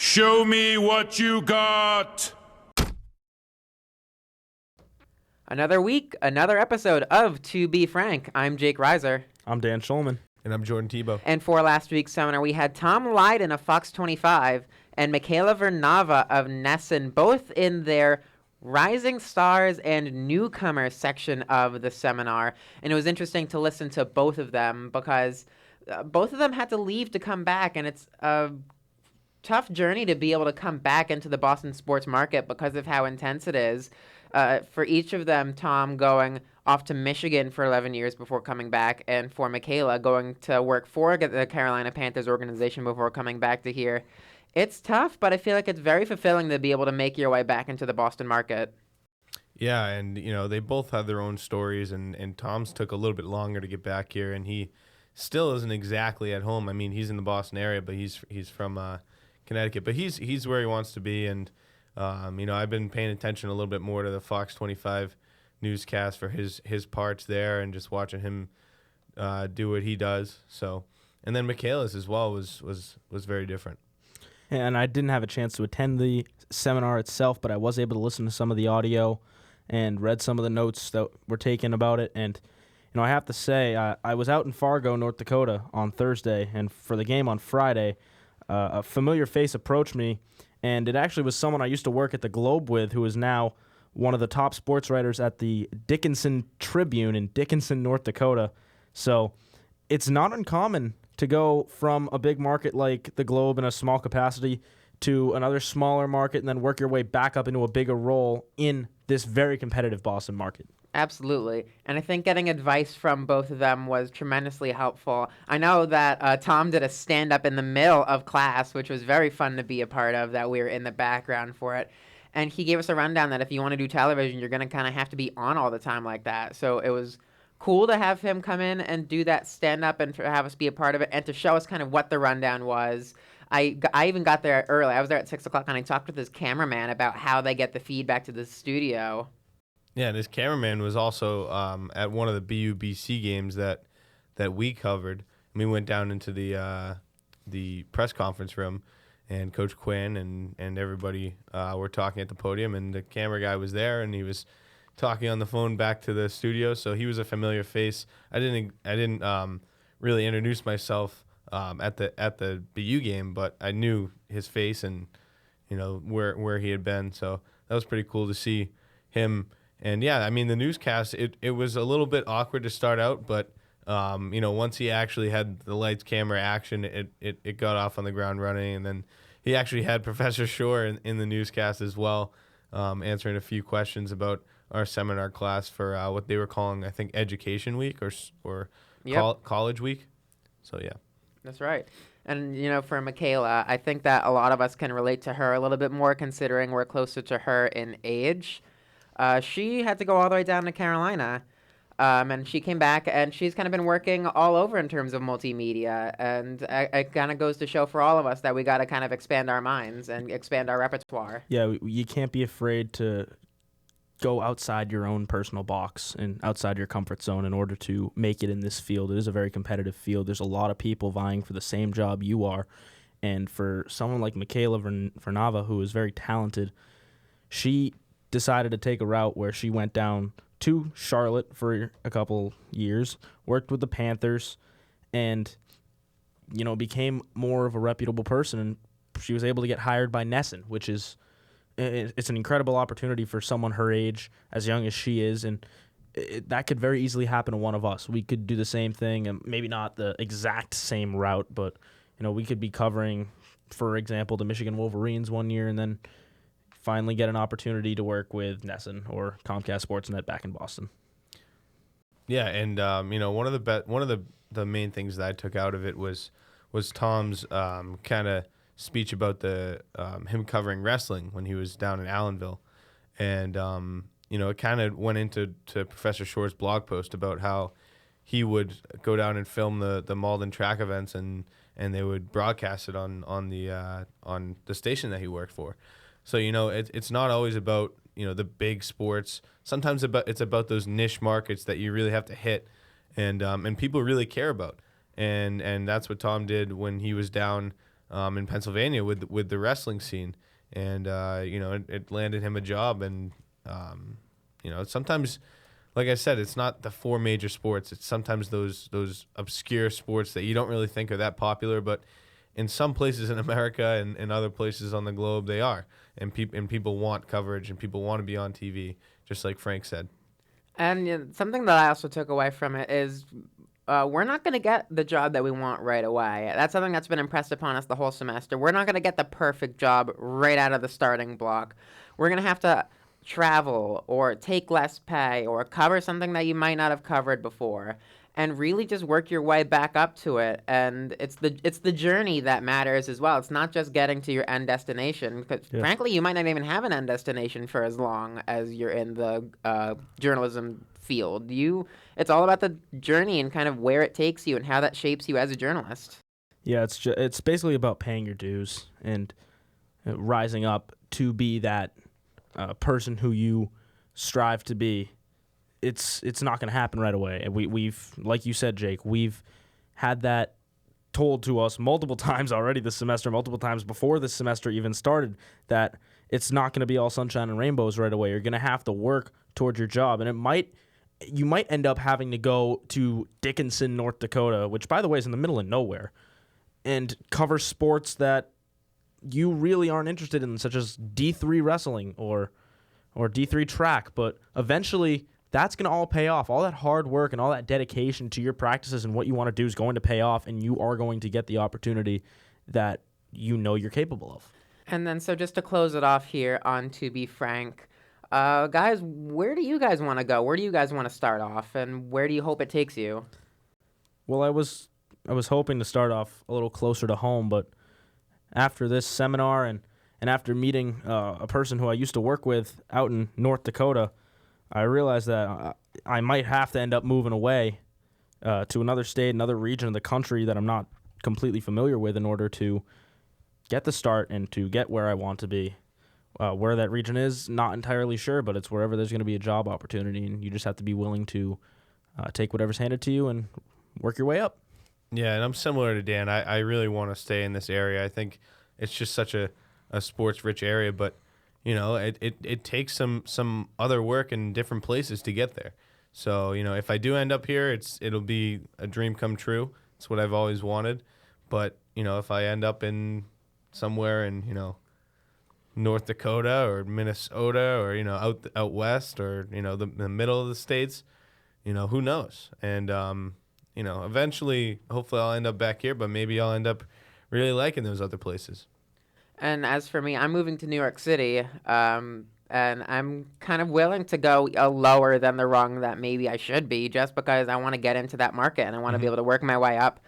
Show me what you got! Another week, another episode of To Be Frank. I'm Jake Reiser. I'm Dan Schulman. And I'm Jordan Tebow. And for last week's seminar, we had Tom Lydon of Fox 25 and Michaela Vernava of Nesson, both in their Rising Stars and Newcomers section of the seminar. And it was interesting to listen to both of them because both of them had to leave to come back, and it's a tough journey to be able to come back into the Boston sports market because of how intense it is. For each of them, Tom going off to Michigan for 11 years before coming back, and for Michaela going to work for the Carolina Panthers organization before coming back to here. It's tough, but I feel like it's very fulfilling to be able to make your way back into the Boston market. Yeah, and they both have their own stories, and Tom's took a little bit longer to get back here, and he still isn't exactly at home. I mean, he's in the Boston area, but he's from Connecticut, but he's where he wants to be, and I've been paying attention a little bit more to the Fox 25 newscast for his parts there, and just watching him do what he does. So, and then Michaela's as well was very different. And I didn't have a chance to attend the seminar itself, but I was able to listen to some of the audio and read some of the notes that were taken about it. And I have to say, I was out in Fargo, North Dakota on Thursday, and for the game on Friday, a familiar face approached me, and it actually was someone I used to work at the Globe with, who is now one of the top sports writers at the Dickinson Tribune in Dickinson, North Dakota. So it's not uncommon to go from a big market like the Globe in a small capacity to another smaller market and then work your way back up into a bigger role in this very competitive Boston market. Absolutely. And I think getting advice from both of them was tremendously helpful. I know that Tom did a stand-up in the middle of class, which was very fun to be a part of, that we were in the background for it. And he gave us a rundown that if you want to do television, you're going to kind of have to be on all the time like that. So it was cool to have him come in and do that stand-up and to have us be a part of it and to show us kind of what the rundown was. I even got there early. I was there at 6 o'clock, and I talked with his cameraman about how they get the feedback to the studio. Yeah, and his cameraman was also at one of the BU-BC games that we covered. And we went down into the press conference room, and Coach Quinn and everybody were talking at the podium, and the camera guy was there, and he was talking on the phone back to the studio, so he was a familiar face. I didn't really introduce myself at the BU game, but I knew his face and where he had been, so that was pretty cool to see him. And yeah, I mean, the newscast, it was a little bit awkward to start out, but once he actually had the lights, camera, action, it got off on the ground running, and then he actually had Professor Shore in the newscast as well, answering a few questions about our seminar class for what they were calling, I think, Education Week or Yep. College Week. So yeah. That's right. And, for Michaela, I think that a lot of us can relate to her a little bit more considering we're closer to her in age. She had to go all the way down to Carolina, and she came back, and she's kind of been working all over in terms of multimedia, and it kind of goes to show for all of us that we got to kind of expand our minds and expand our repertoire. Yeah, you can't be afraid to go outside your own personal box and outside your comfort zone in order to make it in this field. It is a very competitive field. There's a lot of people vying for the same job you are, and for someone like Michaela Vernava, who is very talented, she decided to take a route where she went down to Charlotte for a couple years, worked with the Panthers, and became more of a reputable person. And she was able to get hired by Nesson, which is it's an incredible opportunity for someone her age, as young as she is, and that could very easily happen to one of us. We could do the same thing, and maybe not the exact same route, but we could be covering, for example, the Michigan Wolverines one year, and then finally get an opportunity to work with Nesson or Comcast Sportsnet back in Boston. Yeah, and one of the main things that I took out of it was Tom's kind of speech about the him covering wrestling when he was down in Allenville, and it kind of went into Professor Shore's blog post about how he would go down and film the Malden track events, and they would broadcast it on the station that he worked for. So it's not always about the big sports. Sometimes it's about those niche markets that you really have to hit, and people really care about. And that's what Tom did when he was down in Pennsylvania with the wrestling scene, and it landed him a job. And sometimes, like I said, it's not the four major sports. It's sometimes those obscure sports that you don't really think are that popular, but in some places in America and other places on the globe, they are. And people want coverage, and people want to be on TV, just like Frank said. And something that I also took away from it is we're not going to get the job that we want right away. That's something that's been impressed upon us the whole semester. We're not going to get the perfect job right out of the starting block. We're going to have to travel or take less pay or cover something that you might not have covered before, and really just work your way back up to it. And it's the journey that matters as well. It's not just getting to your end destination, because frankly, you might not even have an end destination for as long as you're in the journalism field. It's all about the journey and kind of where it takes you and how that shapes you as a journalist. Yeah, it's basically about paying your dues and rising up to be that person who you strive to be. It's not going to happen right away. And we've, like you said, Jake, we've had that told to us multiple times already this semester, multiple times before this semester even started, that it's not going to be all sunshine and rainbows right away. You're going to have to work towards your job, and you might end up having to go to Dickinson, North Dakota, which, by the way, is in the middle of nowhere, and cover sports that you really aren't interested in, such as D3 wrestling or D3 track. But eventually, that's going to all pay off. All that hard work and all that dedication to your practices and what you want to do is going to pay off, and you are going to get the opportunity that you know you're capable of. And then, so just to close it off here on To Be Frank, guys, where do you guys want to go? Where do you guys want to start off, and where do you hope it takes you? Well, I was hoping to start off a little closer to home, but after this seminar and after meeting a person who I used to work with out in North Dakota, I realized that I might have to end up moving away to another state, another region of the country that I'm not completely familiar with in order to get the start and to get where I want to be. Where that region is, not entirely sure, but it's wherever there's going to be a job opportunity, and you just have to be willing to take whatever's handed to you and work your way up. Yeah, and I'm similar to Dan. I really want to stay in this area. I think it's just such a sports-rich area, but it takes some other work in different places to get there. So, if I do end up here, it'll be a dream come true. It's what I've always wanted. But, if I end up in somewhere in, North Dakota or Minnesota or, out west or, the middle of the states, who knows? And, eventually, hopefully I'll end up back here, but maybe I'll end up really liking those other places. And as for me, I'm moving to New York City, and I'm kind of willing to go lower than the rung that maybe I should be, just because I want to get into that market and I want to be able to work my way up,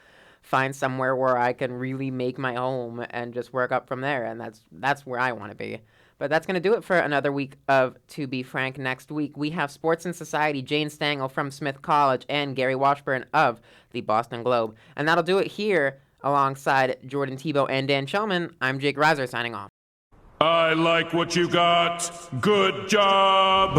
find somewhere where I can really make my home and just work up from there, and that's where I want to be. But that's going to do it for another week of To Be Frank. Next week, we have Sports and Society, Jane Stengel from Smith College, and Gary Washburn of the Boston Globe. And that'll do it here alongside Jordan Tebow and Dan Shulman. I'm Jake Reiser signing off. I like what you got. Good job.